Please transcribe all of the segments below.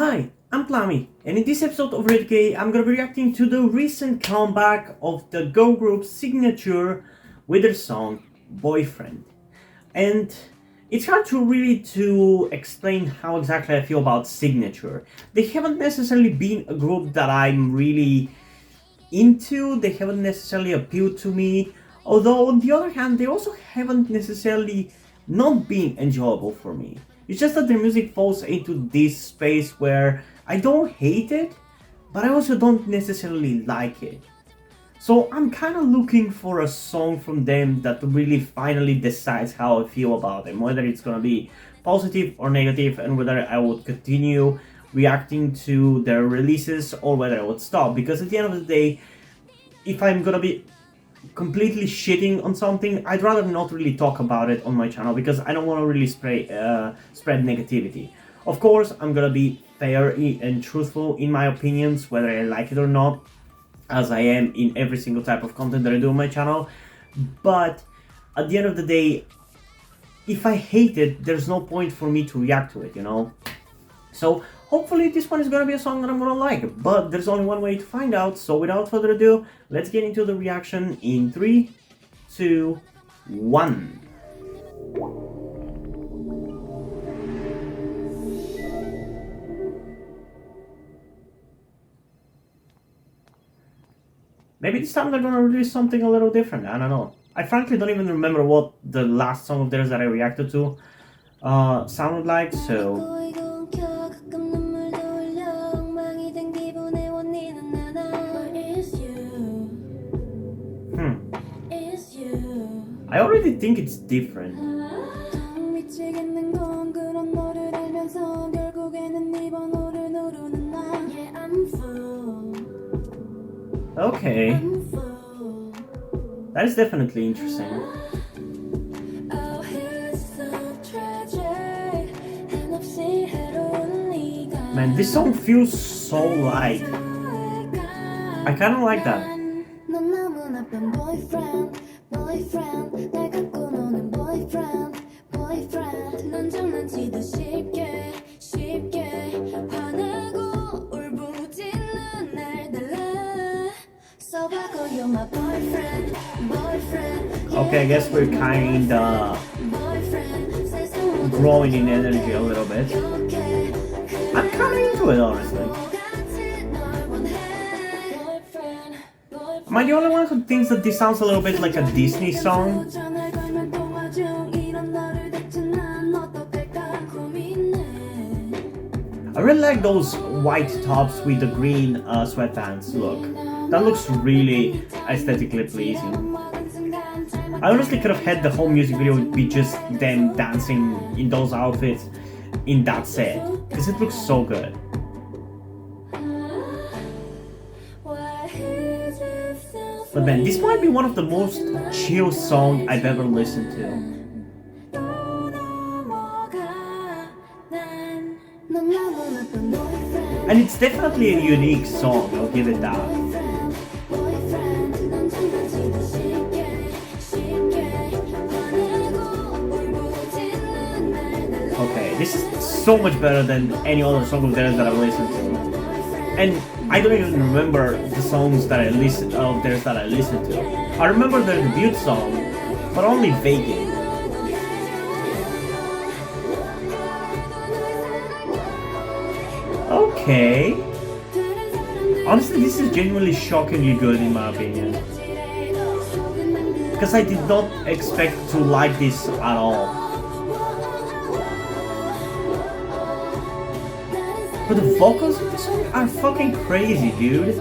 Hi, I'm Plami, and in this episode of Red K, I'm gonna be reacting to the recent comeback of the girl group Cignature with their song Boyfriend. And it's hard to really to explain how exactly I feel about Cignature. They haven't necessarily been a group that I'm really into, they haven't necessarily appealed to me, although on the other hand, they also haven't necessarily not been enjoyable for me. It's just that their music falls into this space where I don't hate it, but I also don't necessarily like it. So I'm kind of looking for a song from them that really finally decides how I feel about them, whether it's gonna be positive or negative, and whether I would continue reacting to their releases or whether I would stop. Because at the end of the day, if I'm gonna be completely shitting on something, I'd rather not really talk about it on my channel because I don't want to really spread negativity. Of course, I'm gonna be fair and truthful in my opinions, whether I like it or not, as I am in every single type of content that I do on my channel. But at the end of the day, if I hate it, there's no point for me to react to it, you know? So hopefully this one is gonna be a song that I'm gonna like, but there's only one way to find out, so without further ado, let's get into the reaction in 3, 2, 1. Maybe this time they're gonna release something a little different, I don't know. I frankly don't even remember what the last song of theirs that I reacted to sounded like, so... I already think it's different. Okay. That is definitely interesting. Man, this song feels so light. I kinda like that. Okay, I guess we're kinda growing in energy a little bit. I'm kinda into it, honestly. Am I the only one who thinks that this sounds a little bit like a Disney song? I really like those white tops with the green sweatpants look. That looks really aesthetically pleasing. I honestly could have had the whole music video be just them dancing in those outfits in that set, because it looks so good. But man, this might be one of the most chill songs I've ever listened to. And it's definitely a unique song, I'll give it that. Okay, this is so much better than any other song of theirs that I've listened to. And I don't even remember the songs that I listened of theirs that I listened to. I remember their debut song, but only vaguely. Okay. Honestly, this is genuinely shockingly good in my opinion. Because I did not expect to like this at all. But the vocals in this song are fucking crazy, dude.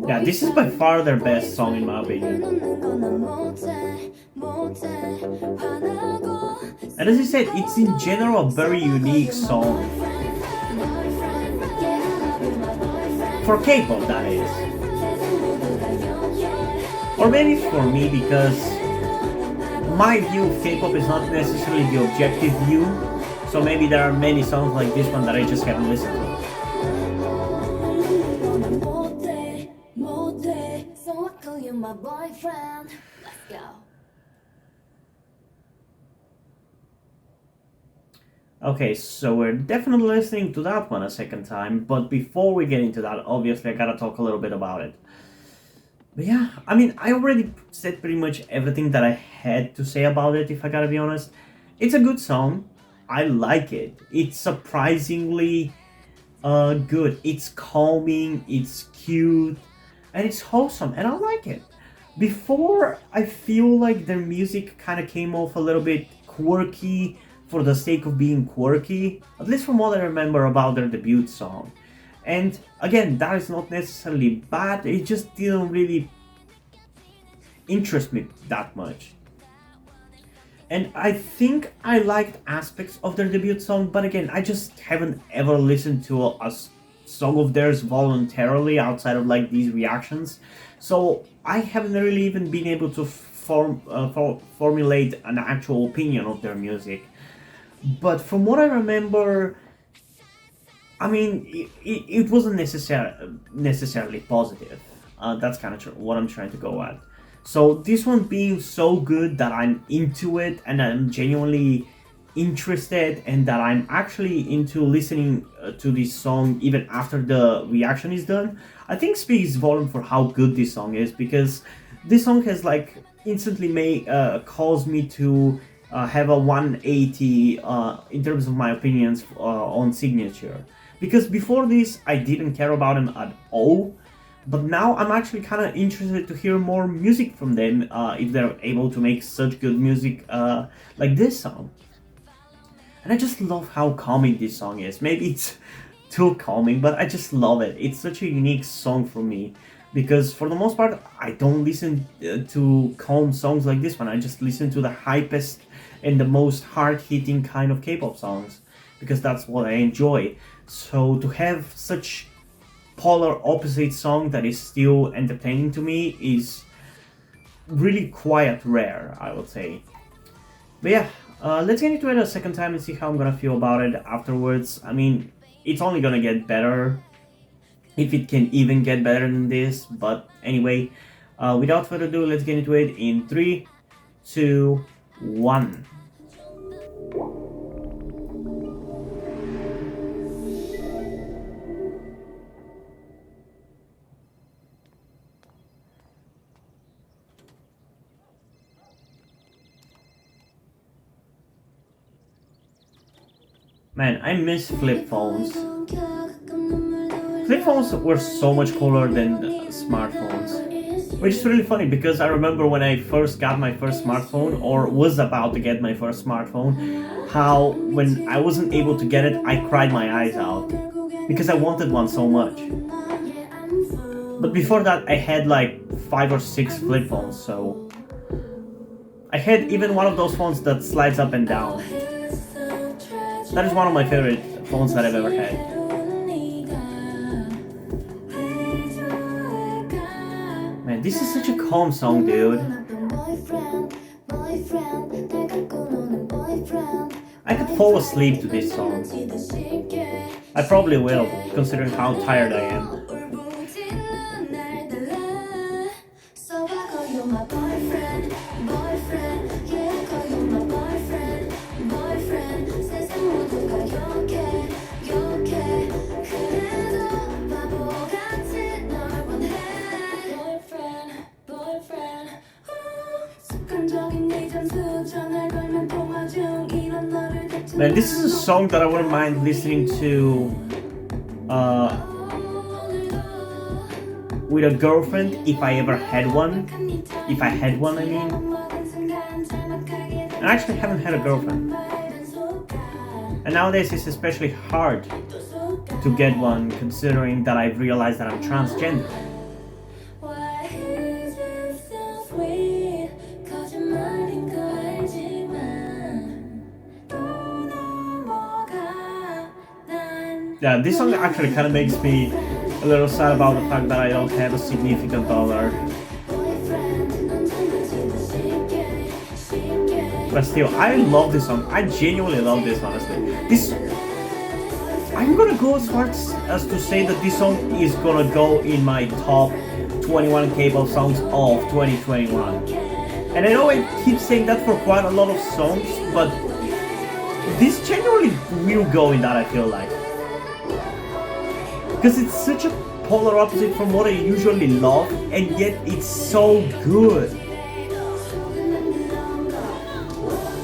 Yeah, this is by far their best song in my opinion. And as I said, it's in general a very unique song. For K-pop, that is. Or maybe for me, because my view of K-pop is not necessarily the objective view, so maybe there are many songs like this one that I just haven't listened to. Okay, so we're definitely listening to that one a second time, but before we get into that, obviously I gotta talk a little bit about it. But yeah, I mean, I already said pretty much everything that I had to say about it, if I gotta be honest. It's a good song. I like it. It's surprisingly good. It's calming, it's cute, and it's wholesome, and I like it. Before, I feel like their music kind of came off a little bit quirky for the sake of being quirky, at least from what I remember about their debut song. And again, that is not necessarily bad, it just didn't really interest me that much. And I think I liked aspects of their debut song, but again, I just haven't ever listened to song of theirs voluntarily outside of like these reactions. So I haven't really even been able to formulate an actual opinion of their music. But from what I remember, I mean, it wasn't necessarily positive. That's kind of what I'm trying to go at. So this one being so good that I'm into it and I'm genuinely interested and that I'm actually into listening to this song even after the reaction is done, I think speaks volume for how good this song is, because this song has like instantly made caused me to have a 180 in terms of my opinions on Cignature. Because before this, I didn't care about him at all, but now I'm actually kind of interested to hear more music from them if they're able to make such good music like this song. And I just love how calming this song is. Maybe it's too calming, but I just love it. It's such a unique song for me because for the most part, I don't listen to calm songs like this one. I just listen to the hypest and the most hard-hitting kind of K-pop songs because that's what I enjoy. So to have such polar opposite song that is still entertaining to me is really quite rare, I would say. But yeah, let's get into it a second time and see how I'm gonna feel about it afterwards. I mean, it's only gonna get better, if it can even get better than this. But anyway, without further ado, let's get into it in 3, 2, 1. Man, I miss flip phones. Flip phones were so much cooler than smartphones. Which is really funny because I remember when I first got my first smartphone or was about to get my first smartphone, how when I wasn't able to get it, I cried my eyes out because I wanted one so much. But before that, I had like 5 or 6 flip phones, so I had even one of those phones that slides up and down. That is one of my favorite phones that I've ever had. Man, this is such a calm song, dude. I could fall asleep to this song. I probably will, considering how tired I am. Man, this is a song that I wouldn't mind listening to with a girlfriend if I ever had one. If I had one, I mean. I actually haven't had a girlfriend. And nowadays it's especially hard to get one considering that I've realized that I'm transgender. Yeah, this song actually kind of makes me a little sad about the fact that I don't have a significant other. But still, I love this song. I genuinely love this, honestly. I'm gonna go as far as to say that this song is gonna go in my top 21 K-pop songs of 2021. And I know I keep saying that for quite a lot of songs, but This genuinely will go in that, I feel like. Because it's such a polar opposite from what I usually love, and yet it's so good.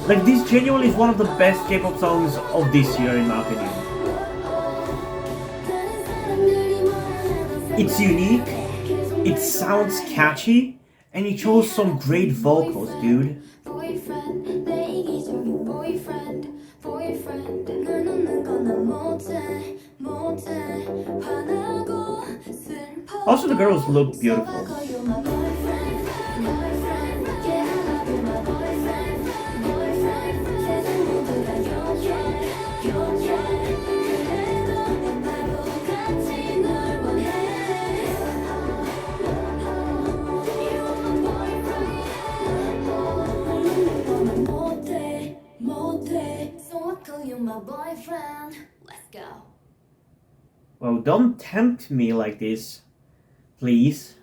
Like, this genuinely is one of the best K-pop songs of this year, in my opinion. It's unique, it sounds catchy, and it shows some great vocals, dude. Also, the girls look beautiful. Well, don't tempt me like this, please.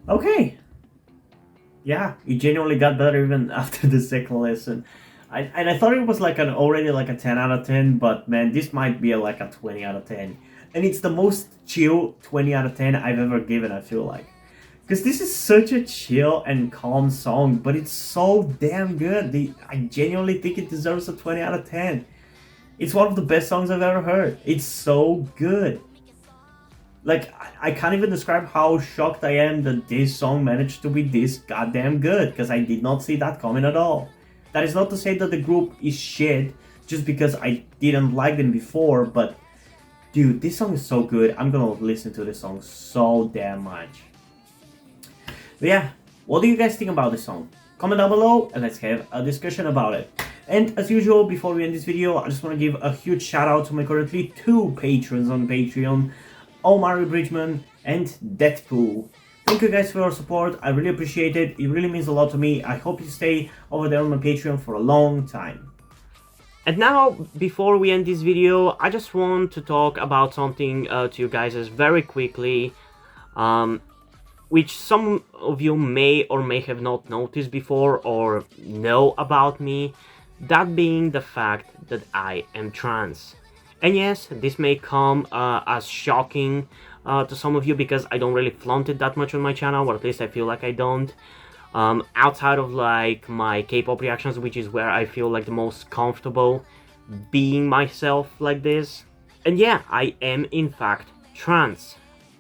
Okay. Yeah, you genuinely got better even after the second lesson. I thought it was like already like a 10 out of 10, but man, this might be like a 20 out of 10. And it's the most chill 20 out of 10 I've ever given, I feel like. Because this is such a chill and calm song, but it's so damn good. I genuinely think it deserves a 20 out of 10. It's one of the best songs I've ever heard. It's so good. Like, I can't even describe how shocked I am that this song managed to be this goddamn good, because I did not see that coming at all. That is not to say that the group is shit, just because I didn't like them before, but dude, this song is so good. I'm gonna listen to this song so damn much. But yeah, what do you guys think about this song? Comment down below and let's have a discussion about it. And as usual, before we end this video, I just want to give a huge shout out to my currently 2 patrons on Patreon, Omari Bridgman and Deadpool. Thank you guys for your support, I really appreciate it, it really means a lot to me. I hope you stay over there on my Patreon for a long time. And now, before we end this video, I just want to talk about something to you guys very quickly, which some of you may or may have not noticed before or know about me, that being the fact that I am trans. And yes, this may come as shocking to some of you because I don't really flaunt it that much on my channel, or at least I feel like I don't. Outside of like my K-pop reactions, which is where I feel like the most comfortable being myself like this. And yeah, I am in fact trans.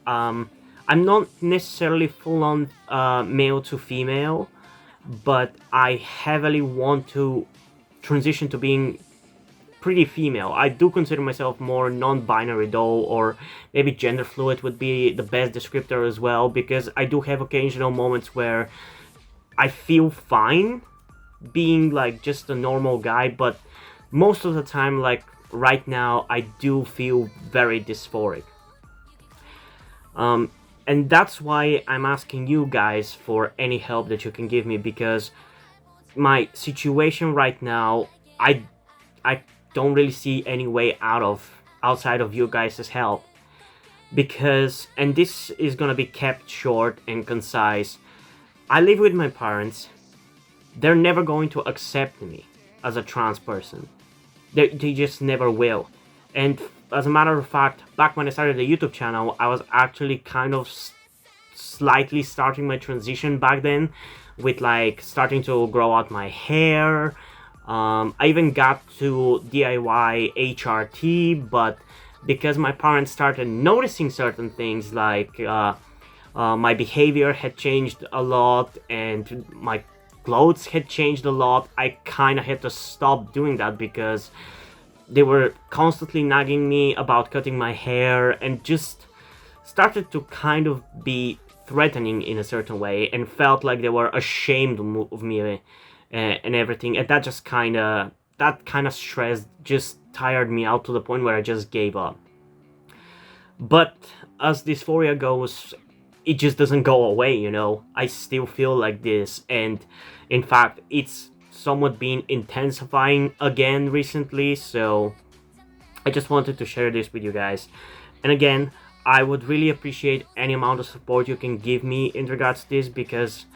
I'm not necessarily full-on male to female, but I heavily want to transition to being pretty female. I do consider myself more non-binary though, or maybe gender fluid would be the best descriptor as well, because I do have occasional moments where I feel fine being like just a normal guy, but most of the time, like right now, I do feel very dysphoric. And that's why I'm asking you guys for any help that you can give me, because my situation right now, I don't really see any way outside of you guys' help. Because, and this is gonna be kept short and concise, I live with my parents. They're never going to accept me as a trans person. They just never will. And as a matter of fact, back when I started the YouTube channel, I was actually kind of slightly starting my transition back then, with like starting to grow out my hair. I even got to DIY HRT, but because my parents started noticing certain things, like my behavior had changed a lot and my clothes had changed a lot, I kind of had to stop doing that because they were constantly nagging me about cutting my hair and just started to kind of be threatening in a certain way, and felt like they were ashamed of me and everything, and that just kind of stress just tired me out to the point where I just gave up. But as dysphoria goes, it just doesn't go away, you know. I still feel like this, and in fact it's somewhat been intensifying again recently, so I just wanted to share this with you guys. And again, I would really appreciate any amount of support you can give me in regards to this, because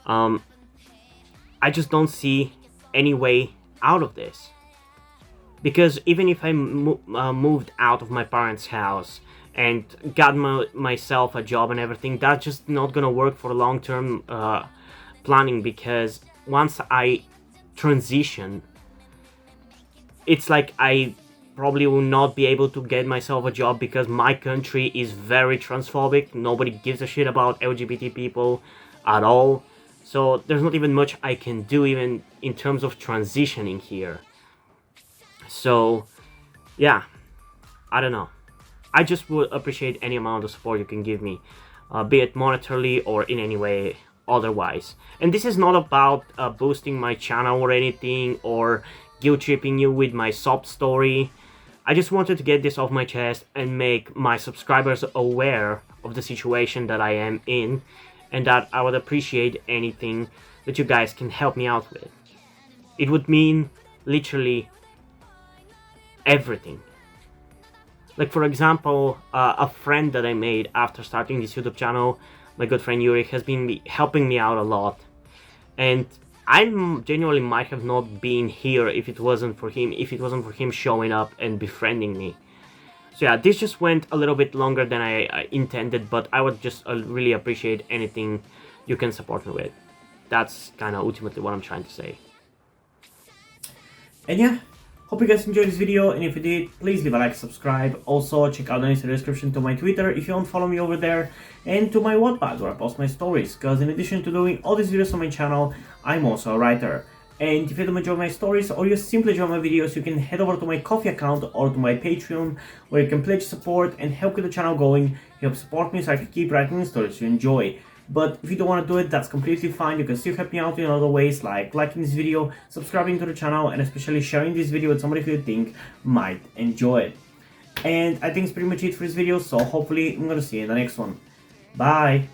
I just don't see any way out of this. Because even if I moved out of my parents' house and got myself a job and everything, that's just not gonna work for long-term planning, because once I transition, it's like I probably will not be able to get myself a job, because my country is very transphobic. Nobody gives a shit about LGBT people at all. So there's not even much I can do even in terms of transitioning here. So yeah, I don't know. I just would appreciate any amount of support you can give me, be it monetarily or in any way otherwise. And this is not about boosting my channel or anything, or guilt tripping you with my sob story. I just wanted to get this off my chest and make my subscribers aware of the situation that I am in, and that I would appreciate anything that you guys can help me out with. It would mean literally everything. Like, for example, a friend that I made after starting this YouTube channel, my good friend Yuri, has been helping me out a lot. And I genuinely might have not been here if it wasn't for him showing up and befriending me. So yeah, this just went a little bit longer than I intended, but I would just really appreciate anything you can support me with. That's kind of ultimately what I'm trying to say. And yeah, hope you guys enjoyed this video, and if you did, please leave a like, subscribe. Also, check out the link in the description to my Twitter if you want to follow me over there, and to my Wattpad where I post my stories, because in addition to doing all these videos on my channel, I'm also a writer. And if you don't enjoy my stories, or you simply enjoy my videos, you can head over to my Ko-fi account or to my Patreon, where you can pledge support and help get the channel going, help support me so I can keep writing the stories you enjoy. But if you don't want to do it, that's completely fine. You can still help me out in other ways, like liking this video, subscribing to the channel, and especially sharing this video with somebody who you think might enjoy it. And I think it's pretty much it for this video, so hopefully I'm gonna see you in the next one. Bye!